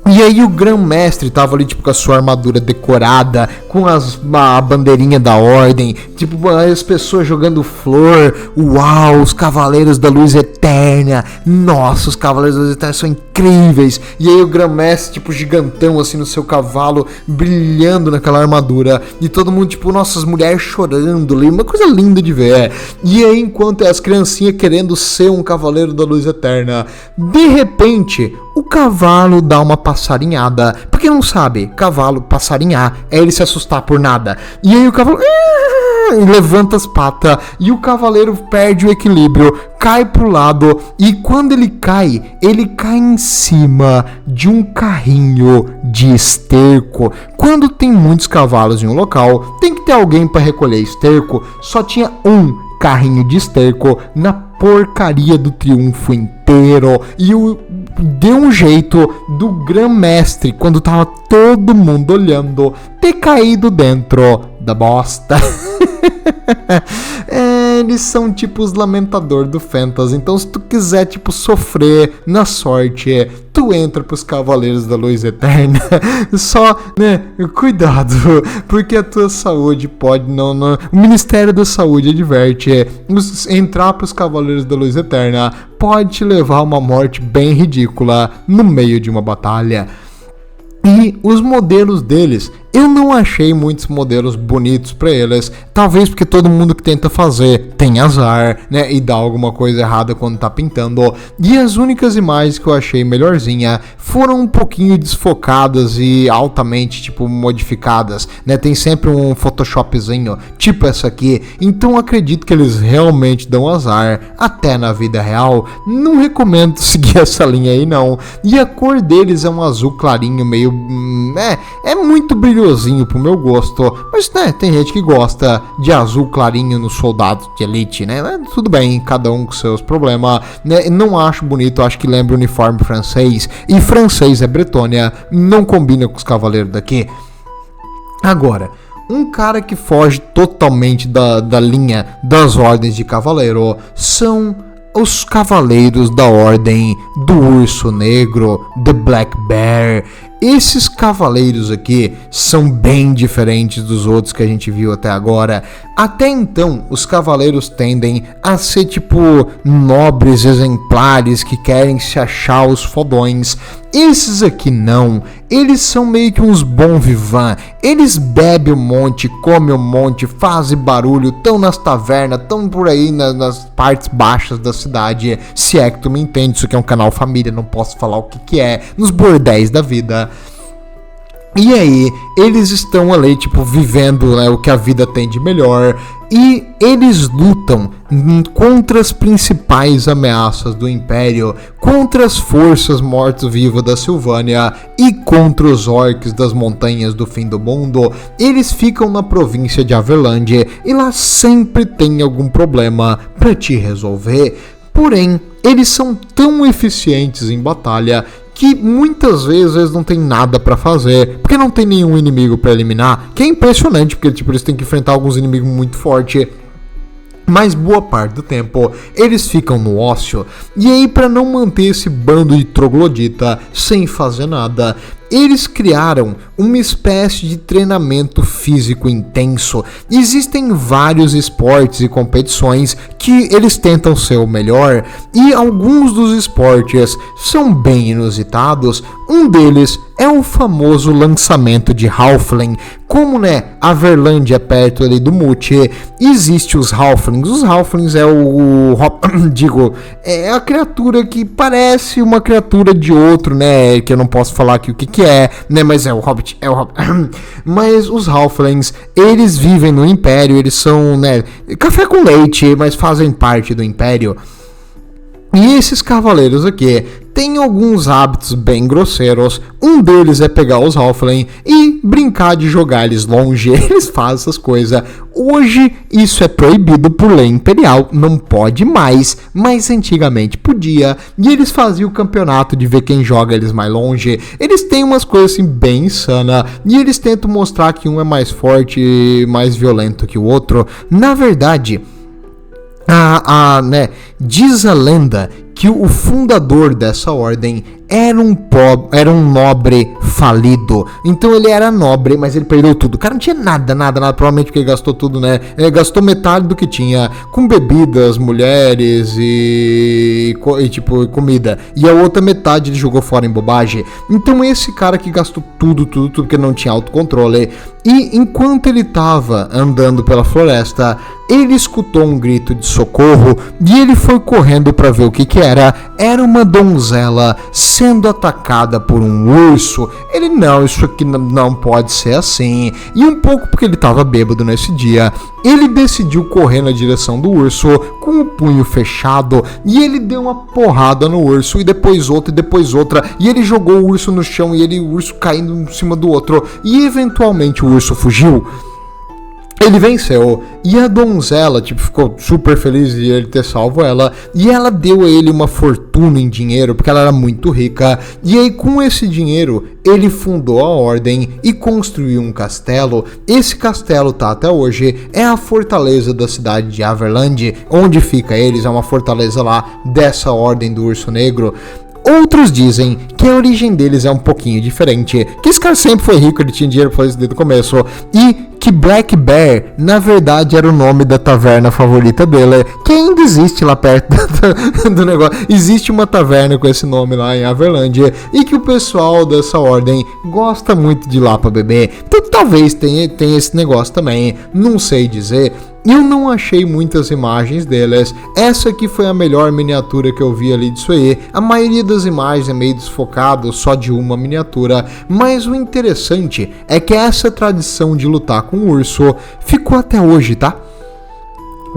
E aí o grão-mestre tava ali, tipo, com a sua armadura decorada, com a bandeirinha da ordem, tipo, as pessoas jogando flor, uau, os Cavaleiros da Luz Eterna, nossa, os Cavaleiros da Luz Eterna são incríveis. E aí o grão-mestre, tipo, gigantão, assim, no seu cavalo, brilhando naquela armadura, e todo mundo, tipo, nossas mulheres chorando ali, uma coisa linda de ver. E aí, enquanto as criancinhas querendo ser um Cavaleiro da Luz Eterna, de repente, o cavalo dá uma passarinhada. Pra quem não sabe, cavalo passarinhar é ele se assustar por nada. E aí o cavalo levanta as patas e o cavaleiro perde o equilíbrio, cai pro lado, e quando ele cai em cima de um carrinho de esterco. Quando tem muitos cavalos em um local, tem que ter alguém para recolher esterco. Só tinha um carrinho de esterco na porcaria do triunfo inteiro, e deu um jeito do grão-mestre, quando tava todo mundo olhando, ter caído dentro da bosta. Eles são tipo os lamentadores do Fantasy. Então, se tu quiser, tipo, sofrer na sorte, tu entra pros Cavaleiros da Luz Eterna. Só, né, cuidado, porque a tua saúde pode não. O Ministério da Saúde adverte: entrar pros Cavaleiros da Luz Eterna pode te levar a uma morte bem ridícula no meio de uma batalha. E os modelos deles, eu não achei muitos modelos bonitos pra eles. Talvez porque todo mundo que tenta fazer tem azar, né? E dá alguma coisa errada quando tá pintando. E as únicas imagens que eu achei melhorzinha foram um pouquinho desfocadas e altamente, tipo, modificadas, né? Tem sempre um photoshopzinho, tipo essa aqui. Então acredito que eles realmente dão azar, até na vida real. Não recomendo seguir essa linha aí, não. E a cor deles é um azul clarinho, meio... É muito brilhosinho pro meu gosto, mas, né, tem gente que gosta de azul clarinho nos soldados de elite, né? Tudo bem, cada um com seus problemas, né? Não acho bonito, acho que lembra o uniforme francês, e francês é Bretônia, não combina com os cavaleiros daqui. Agora, um cara que foge totalmente da linha das ordens de cavaleiro são os Cavaleiros da Ordem do Urso Negro, The Black Bear. Esses cavaleiros aqui são bem diferentes dos outros que a gente viu até agora. Até então, os cavaleiros tendem a ser tipo nobres exemplares que querem se achar os fodões. Esses aqui não, eles são meio que uns bons vivants. Eles bebem um monte, comem um monte, fazem barulho, estão nas tavernas, estão por aí nas partes baixas da cidade. Se é que tu me entende, isso aqui é um canal família, não posso falar o que é, nos bordéis da vida. E aí, eles estão ali, tipo, vivendo, né, o que a vida tem de melhor. E eles lutam contra as principais ameaças do Império, contra as forças mortos-vivas da Silvânia e contra os orcs das montanhas do fim do mundo. Eles ficam na província de Averland e lá sempre tem algum problema para te resolver. Porém, eles são tão eficientes em batalha que muitas vezes eles não tem nada pra fazer, porque não tem nenhum inimigo pra eliminar, que é impressionante, porque tipo, eles têm que enfrentar alguns inimigos muito fortes. Mas boa parte do tempo eles ficam no ócio. E aí, para não manter esse bando de troglodita sem fazer nada, eles criaram uma espécie de treinamento físico intenso. Existem vários esportes e competições que eles tentam ser o melhor, e alguns dos esportes são bem inusitados. Um deles é o famoso lançamento de Halfling. Como, né, Averland é perto ali do Mute, existe os Halflings. Os Halflings é é a criatura que parece uma criatura de outro, né, que eu não posso falar aqui o que que é, né, mas é o Hobbit. Mas os Halflings, eles vivem no Império, eles são, né, café com leite, mas fazem parte do Império. E esses cavaleiros aqui têm alguns hábitos bem grosseiros. Um deles é pegar os Halfling e brincar de jogar eles longe. Eles fazem essas coisas. Hoje isso é proibido por lei imperial, não pode mais, mas antigamente podia. E eles faziam o campeonato de ver quem joga eles mais longe. Eles têm umas coisas assim bem insanas e eles tentam mostrar que um é mais forte e mais violento que o outro. Na verdade, né, diz a lenda que o fundador dessa ordem era um nobre falido. Então ele era nobre, mas ele perdeu tudo. O cara não tinha nada, provavelmente porque ele gastou tudo, né? Ele gastou metade do que tinha com bebidas, mulheres e tipo, comida. E a outra metade ele jogou fora em bobagem. Então esse cara que gastou tudo, porque não tinha autocontrole. E enquanto ele tava andando pela floresta, ele escutou um grito de socorro e ele foi correndo para ver o que era. Era uma donzela sendo atacada por um urso. Ele, não, isso aqui não pode ser assim. E um pouco porque ele estava bêbado nesse dia, ele decidiu correr na direção do urso com o punho fechado e ele deu uma porrada no urso e depois outra e ele jogou o urso no chão e o urso caindo em cima do outro e eventualmente o urso fugiu. Ele venceu e a donzela ficou super feliz de ele ter salvo ela e ela deu a ele uma fortuna em dinheiro porque ela era muito rica. E aí com esse dinheiro ele fundou a ordem e construiu um castelo. Esse castelo tá até hoje, é a fortaleza da cidade de Averland, onde fica eles, é uma fortaleza lá dessa ordem do Urso Negro. Outros dizem que a origem deles é um pouquinho diferente, que esse cara sempre foi rico, ele tinha dinheiro pra fazer isso desde o começo, e que Black Bear, na verdade, era o nome da taverna favorita dele, que ainda existe lá perto do negócio. Existe uma taverna com esse nome lá em Averland, e que o pessoal dessa ordem gosta muito de ir lá pra beber. Então talvez tenha esse negócio também, não sei dizer. Eu não achei muitas imagens deles. Essa aqui foi a melhor miniatura que eu vi ali disso aí. A maioria das imagens é meio desfocado, só de uma miniatura. Mas o interessante é que essa tradição de lutar com o urso ficou até hoje, tá?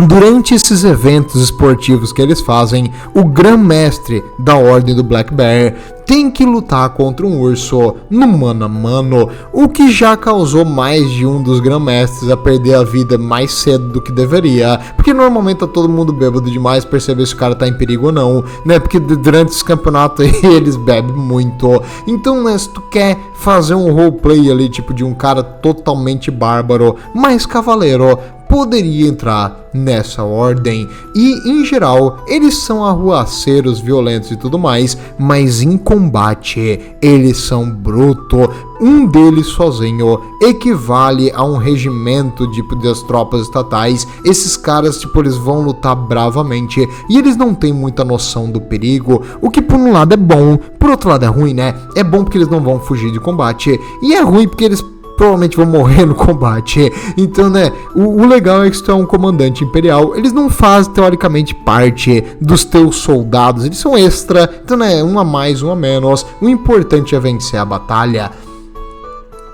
Durante esses eventos esportivos que eles fazem, o grão-mestre da ordem do Black Bear tem que lutar contra um urso no mano a mano, o que já causou mais de um dos grão-mestres a perder a vida mais cedo do que deveria, porque normalmente tá todo mundo bêbado demais pra perceber se o cara tá em perigo ou não, né? Porque durante esse campeonato aí eles bebem muito. Então, né, se tu quer fazer um roleplay ali, de um cara totalmente bárbaro, mas cavaleiro, poderia entrar nessa ordem. E em geral eles são arruaceiros, violentos e tudo mais, mas em combate eles são brutos. Um deles sozinho equivale a um regimento das tropas estatais. Esses caras eles vão lutar bravamente e eles não têm muita noção do perigo, o que por um lado é bom, por outro lado é ruim, né? É bom porque eles não vão fugir de combate e é ruim porque eles provavelmente vão morrer no combate. Então, né, o legal é que se tu é um comandante imperial, eles não fazem teoricamente parte dos teus soldados, eles são extra. Então, né, um a mais, um a menos, o importante é vencer a batalha.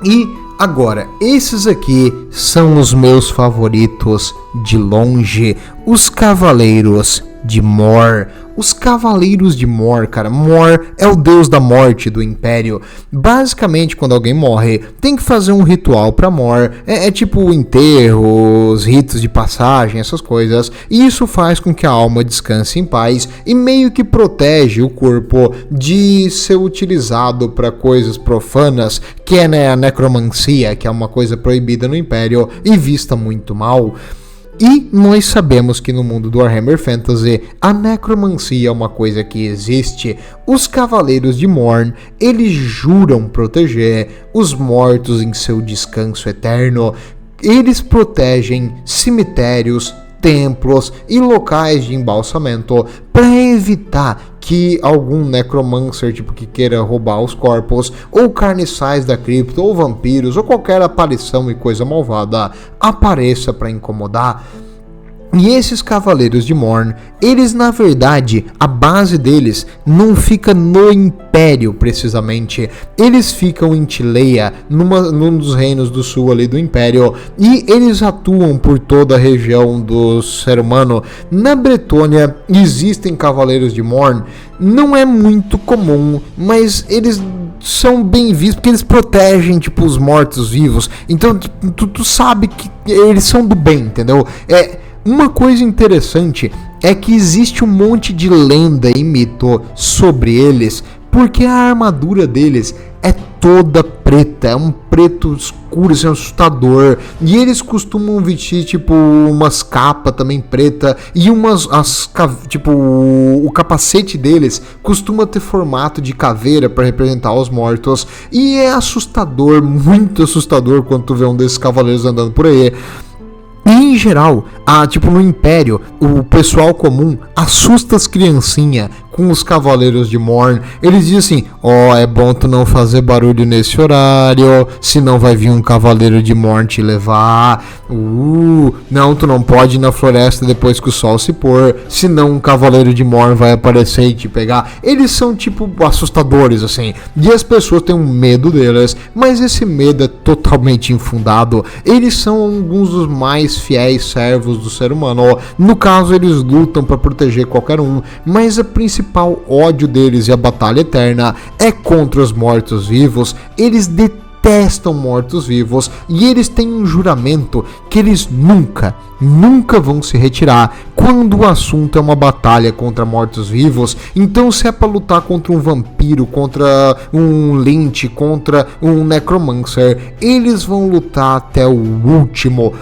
E agora, esses aqui são os meus favoritos de longe, os Cavaleiros de Mor. Os Cavaleiros de Mor, cara. Mor é o deus da morte do Império. Basicamente, quando alguém morre, tem que fazer um ritual pra Mor. É tipo o enterro, os ritos de passagem, essas coisas. E isso faz com que a alma descanse em paz e meio que protege o corpo de ser utilizado para coisas profanas, que é, né, a necromancia, que é uma coisa proibida no Império e vista muito mal. E nós sabemos que no mundo do Warhammer Fantasy, a necromancia é uma coisa que existe. Os Cavaleiros de Morn, eles juram proteger os mortos em seu descanso eterno. Eles protegem cemitérios, templos e locais de embalsamento para evitar que algum necromancer que queira roubar os corpos, ou carniçais da cripta, ou vampiros, ou qualquer aparição e coisa malvada apareça para incomodar. E esses Cavaleiros de Morn, eles na verdade, a base deles não fica no Império precisamente, eles ficam em Tileia, num dos reinos do sul ali do Império, e eles atuam por toda a região do ser humano. Na Bretônia existem Cavaleiros de Morn, não é muito comum, mas eles são bem vistos porque eles protegem tipo os mortos-vivos, então tu sabe que eles são do bem, entendeu? Uma coisa interessante é que existe um monte de lenda e mito sobre eles, porque a armadura deles é toda preta, é um preto escuro, assim, assustador, e eles costumam vestir tipo umas capas também preta, e tipo o capacete deles costuma ter formato de caveira para representar os mortos, e é assustador, muito assustador quando tu vê um desses cavaleiros andando por aí. E em geral, tipo no Império, o pessoal comum assusta as criancinhas com os Cavaleiros de Morn. Eles dizem assim, é bom tu não fazer barulho nesse horário, senão vai vir um Cavaleiro de Morn te levar. Não, tu não pode ir na floresta depois que o sol se pôr, senão um Cavaleiro de Morn vai aparecer e te pegar. Eles são tipo assustadores assim, e as pessoas têm um medo deles, mas esse medo é totalmente infundado. Eles são alguns dos mais fiéis servos do ser humano. No caso, eles lutam para proteger qualquer um, mas a principal ódio deles e a batalha eterna é contra os mortos-vivos. Eles detestam mortos-vivos e eles têm um juramento que eles nunca vão se retirar quando o assunto é uma batalha contra mortos-vivos. Então, se é para lutar contra um vampiro, contra um Lynch, contra um Necromancer, eles vão lutar até o último.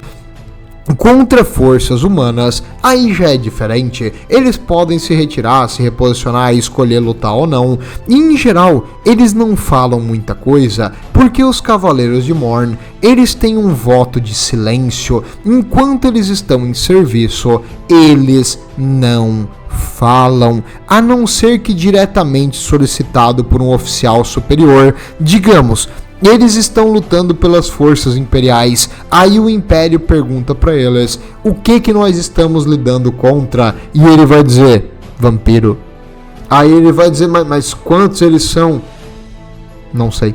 Contra forças humanas, aí já é diferente. Eles podem se retirar, se reposicionar e escolher lutar ou não. E em geral, eles não falam muita coisa, porque os Cavaleiros de Morn, eles têm um voto de silêncio. Enquanto eles estão em serviço, eles não falam, a não ser que diretamente solicitado por um oficial superior. Digamos, eles estão lutando pelas forças imperiais. Aí o Império pergunta para eles: o que nós estamos lidando contra? E ele vai dizer: vampiro. Aí ele vai dizer: mas quantos eles são? Não sei.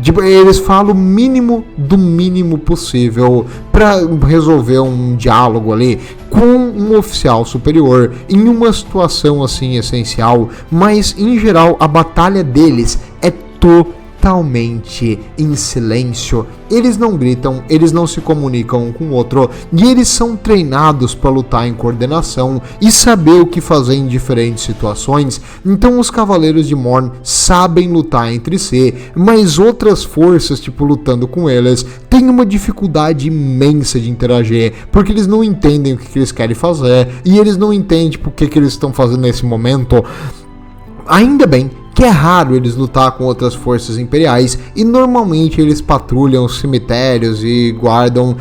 Tipo, eles falam o mínimo do mínimo possível para resolver um diálogo ali com um oficial superior em uma situação assim essencial. Mas em geral a batalha deles é totalmente em silêncio. Eles não gritam, eles não se comunicam um com o outro, e eles são treinados para lutar em coordenação e saber o que fazer em diferentes situações. Então os Cavaleiros de Morn sabem lutar entre si, mas outras forças, tipo lutando com eles, têm uma dificuldade imensa de interagir, porque eles não entendem o que eles querem fazer, e eles não entendem tipo, o que eles estão fazendo nesse momento. Ainda bem que é raro eles lutar com outras forças imperiais, e normalmente eles patrulham os cemitérios e guardam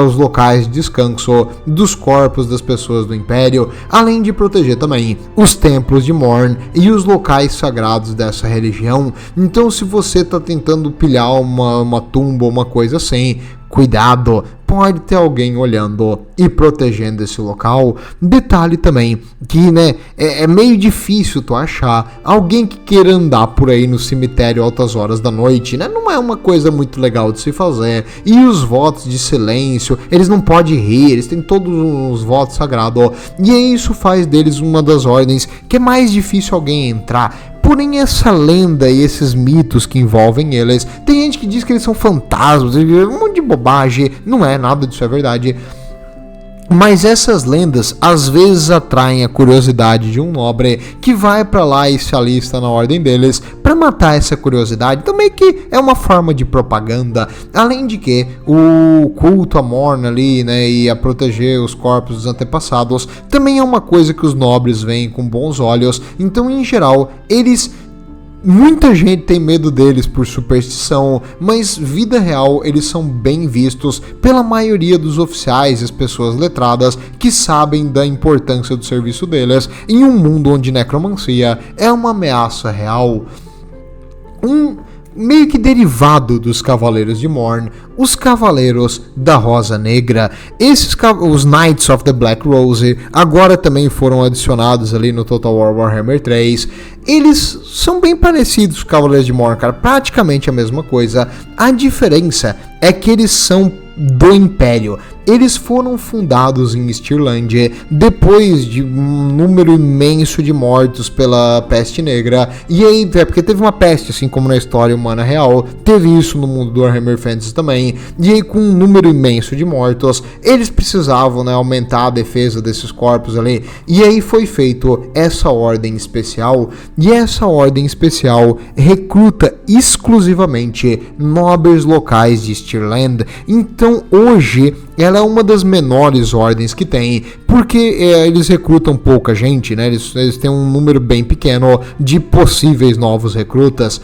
os locais de descanso dos corpos das pessoas do Império, além de proteger também os templos de Morn e os locais sagrados dessa religião. Então, se você está tentando pilhar uma tumba ou uma coisa assim, cuidado, pode ter alguém olhando e protegendo esse local. Detalhe também que, né, é meio difícil tu achar alguém que queira andar por aí no cemitério altas horas da noite, né? Não é uma coisa muito legal de se fazer. E os votos de silêncio, eles não podem rir, eles têm todos os votos sagrados. E isso faz deles uma das ordens que é mais difícil alguém entrar. Porém, essa lenda e esses mitos que envolvem eles, tem gente que diz que eles são fantasmas, um monte de bobagem, não é, nada disso é verdade. Mas essas lendas às vezes atraem a curiosidade de um nobre que vai pra lá e se alista na ordem deles pra matar essa curiosidade. Também que é uma forma de propaganda. Além de que o culto a Morn ali, né, e a proteger os corpos dos antepassados também é uma coisa que os nobres veem com bons olhos. Então, em geral, muita gente tem medo deles por superstição, mas vida real eles são bem vistos pela maioria dos oficiais e as pessoas letradas que sabem da importância do serviço deles em um mundo onde necromancia é uma ameaça real. meio que derivado dos Cavaleiros de Morn, os Cavaleiros da Rosa Negra. Os Knights of the Black Rose agora também foram adicionados ali no Total War Warhammer 3. Eles são bem parecidos com os Cavaleiros de Morn, cara, praticamente a mesma coisa. A diferença é que eles são do Império. Eles foram fundados em Stirland depois de um número imenso de mortos pela peste negra. E aí, porque teve uma peste, assim como na história humana real, teve isso no mundo do Warhammer Fantasy também. E aí, com um número imenso de mortos, eles precisavam, né, aumentar a defesa desses corpos ali. E aí foi feito essa ordem especial. E essa ordem especial recruta exclusivamente nobres locais de Stirland. Então, hoje, ela é uma das menores ordens que tem, porque eles recrutam pouca gente, né? Eles têm um número bem pequeno de possíveis novos recrutas.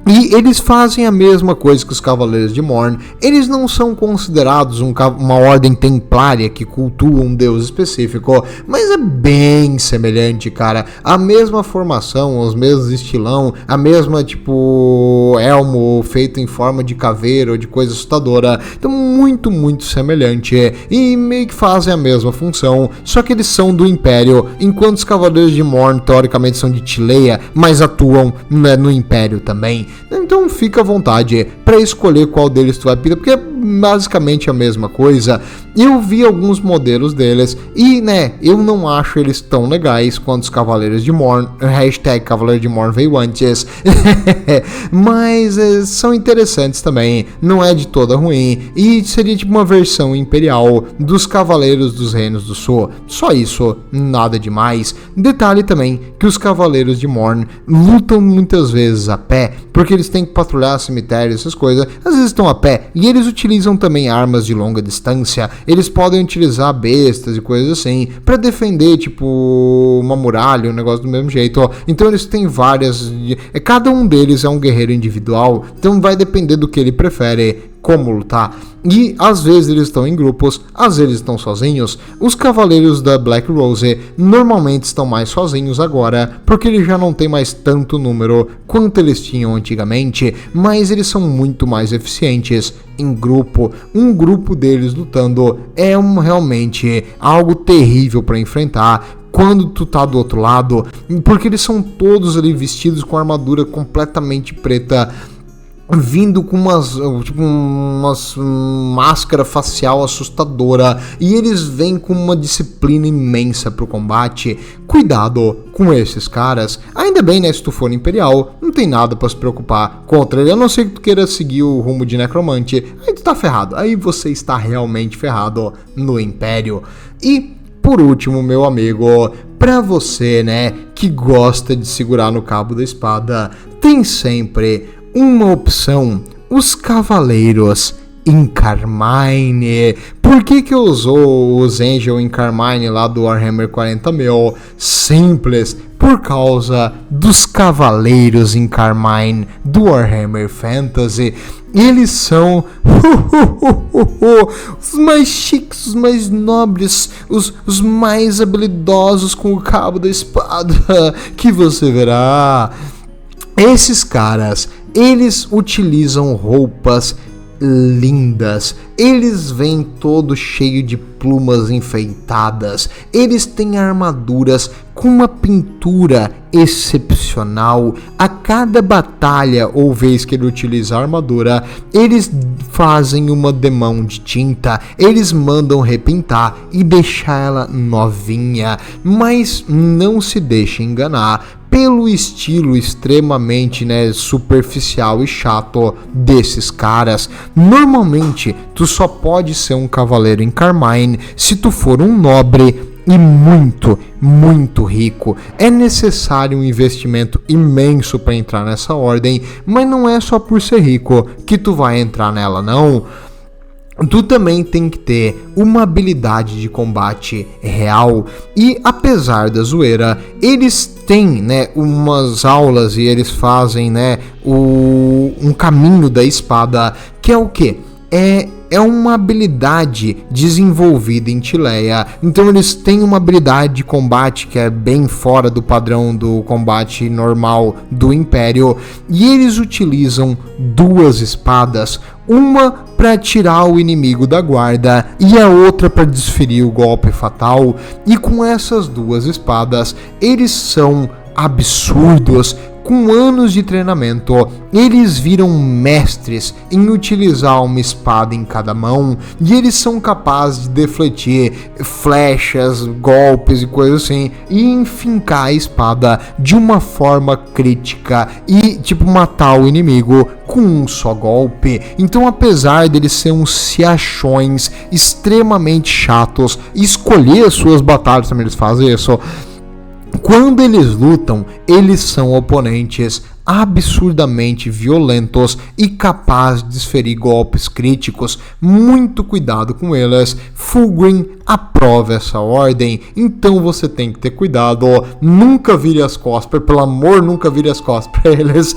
E eles fazem a mesma coisa que os Cavaleiros de Morn. Eles não são considerados uma ordem templária que cultua um deus específico, mas é bem semelhante, cara. A mesma formação, os mesmos estilão, a mesma, tipo, elmo feito em forma de caveira ou de coisa assustadora. Então, muito, muito semelhante. E meio que fazem a mesma função, só que eles são do Império, enquanto os Cavaleiros de Morn, teoricamente, são de Tileia, mas atuam, né, no Império também. Então fica à vontade para escolher qual deles tu vai pedir, porque é basicamente a mesma coisa. Eu vi alguns modelos deles e, né, eu não acho eles tão legais quanto os Cavaleiros de Morn. Hashtag Cavaleiro de Morn veio antes. Mas são interessantes também, não é de toda ruim. E seria tipo uma versão imperial dos Cavaleiros dos Reinos do Sul. Só isso, nada demais. Detalhe também que os Cavaleiros de Morn lutam muitas vezes a pé, porque eles têm que patrulhar cemitérios, essas coisas. Às vezes estão a pé e eles utilizam também armas de longa distância. Eles podem utilizar bestas e coisas assim para defender, tipo, uma muralha, um negócio do mesmo jeito. Então eles têm várias. Cada um deles é um guerreiro individual, então vai depender do que ele prefere como lutar. E às vezes eles estão em grupos, às vezes estão sozinhos. Os Cavaleiros da Black Rose normalmente estão mais sozinhos agora, porque eles já não têm mais tanto número quanto eles tinham antigamente, mas eles são muito mais eficientes em grupo. Um grupo deles lutando é realmente algo terrível para enfrentar quando tu tá do outro lado, porque eles são todos ali vestidos com armadura completamente preta, vindo com umas máscara facial assustadora, e eles vêm com uma disciplina imensa pro combate. Cuidado com esses caras. Ainda bem, né, se tu for imperial, não tem nada pra se preocupar contra ele, a não ser que tu queira seguir o rumo de necromante. Aí tu tá ferrado, aí você está realmente ferrado no Império. E por último, meu amigo, pra você, né, que gosta de segurar no cabo da espada, tem sempre uma opção: os Cavaleiros em Carmine. Por que eu usou os Angel em Carmine lá do Warhammer 40.000? Simples, por causa dos Cavaleiros em Carmine do Warhammer Fantasy. Eles são os mais chiques, os mais nobres, os mais habilidosos com o cabo da espada que você verá. Esses caras, eles utilizam roupas lindas, eles vêm todo cheio de plumas enfeitadas, eles têm armaduras com uma pintura excepcional. A cada batalha ou vez que ele utiliza a armadura, eles fazem uma demão de tinta, eles mandam repintar e deixar ela novinha, mas não se deixe enganar pelo estilo extremamente, né, superficial e chato desses caras. Normalmente, tu só pode ser um cavaleiro em Carmine se tu for um nobre e muito, muito rico. É necessário um investimento imenso para entrar nessa ordem, mas não é só por ser rico que tu vai entrar nela, não. Tu também tem que ter uma habilidade de combate real. E apesar da zoeira, eles têm, né, umas aulas e eles fazem, né, um caminho da espada, que é o quê? É é uma habilidade desenvolvida em Tileia. Então eles têm uma habilidade de combate que é bem fora do padrão do combate normal do Império, e eles utilizam duas espadas, uma para tirar o inimigo da guarda e a outra para desferir o golpe fatal. E com essas duas espadas, eles são absurdos. Com anos de treinamento, eles viram mestres em utilizar uma espada em cada mão, e eles são capazes de defletir flechas, golpes e coisas assim, e enfincar a espada de uma forma crítica e matar o inimigo com um só golpe. Então, apesar deles serem uns ciachões extremamente chatos, e escolher as suas batalhas também eles fazem isso, quando eles lutam, eles são oponentes absurdamente violentos e capazes de desferir golpes críticos. Muito cuidado com eles. Fulgrim aprova essa ordem, então você tem que ter cuidado. Nunca vire as costas, pelo amor, nunca vire as costas para eles.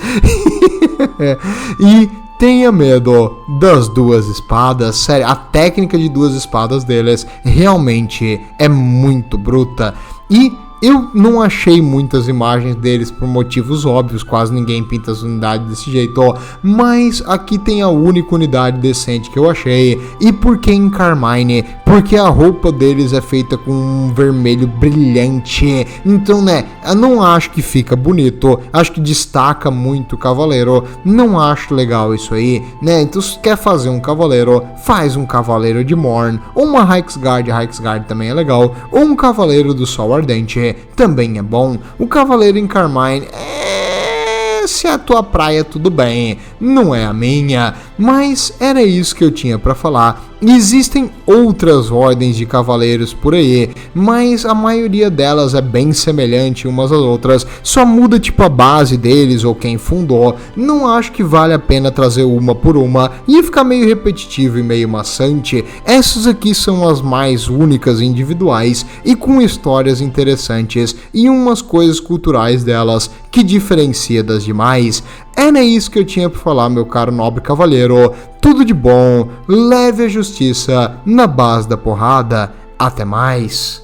E tenha medo das duas espadas. Sério, a técnica de duas espadas deles realmente é muito bruta. E eu não achei muitas imagens deles por motivos óbvios, quase ninguém pinta as unidades desse jeito, mas aqui tem a única unidade decente que eu achei. E por que em Carmine? Porque a roupa deles é feita com um vermelho brilhante, então eu não acho que fica bonito, acho que destaca muito o cavaleiro, não acho legal isso aí, então se quer fazer um cavaleiro, faz um cavaleiro de Morn, ou uma Reiksguard também é legal, ou um cavaleiro do Sol Ardente, também é bom. O cavaleiro em Carmine se é a tua praia, tudo bem, não é a minha, mas era isso que eu tinha para falar. Existem outras ordens de cavaleiros por aí, mas a maioria delas é bem semelhante umas às outras, só muda a base deles ou quem fundou. Não acho que vale a pena trazer uma por uma, ia ficar meio repetitivo e meio maçante. Essas aqui são as mais únicas e individuais e com histórias interessantes e umas coisas culturais delas que diferencia das demais. Era isso que eu tinha para falar, meu caro nobre cavaleiro. Tudo de bom, leve a justiça na base da porrada. Até mais.